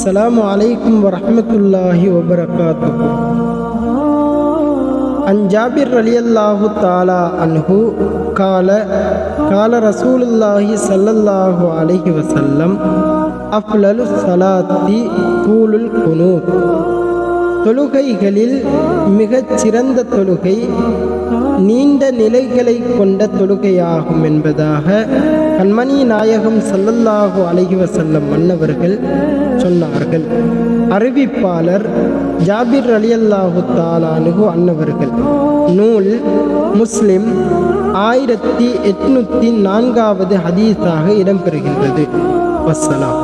அஸ்ஸலாமு அலைக்கும் வரஹ்மத்துல்லாஹி வபரகாத்துஹு. அன் ஜாபிர் ரலியல்லாஹு தஆலா அன்ஹு கால ரசூலுல்லாஹி ஸல்லல்லாஹு அலைஹி வஸல்லம் அஃலலு ஸலாத்தி தூலுல் குனூத். தொழுகைகளில் மிகச் சிறந்த தொழுகை நீண்ட நிலைகளை கொண்ட தொழுகையாகும் என்பதாக கண்மணி நாயகம் ஸல்லல்லாஹு அலைஹி வஸல்லம் மன்னவர்கள் சொன்னார்கள். அறிவிப்பாளர் ஜாபிர் ரலியல்லாஹு தஆலா அன்ஹு அன்னவர்கள். நூல் முஸ்லிம் 1804வது ஹதீஸாக இடம்பெறுகின்றது. வஸ்ஸலாம்.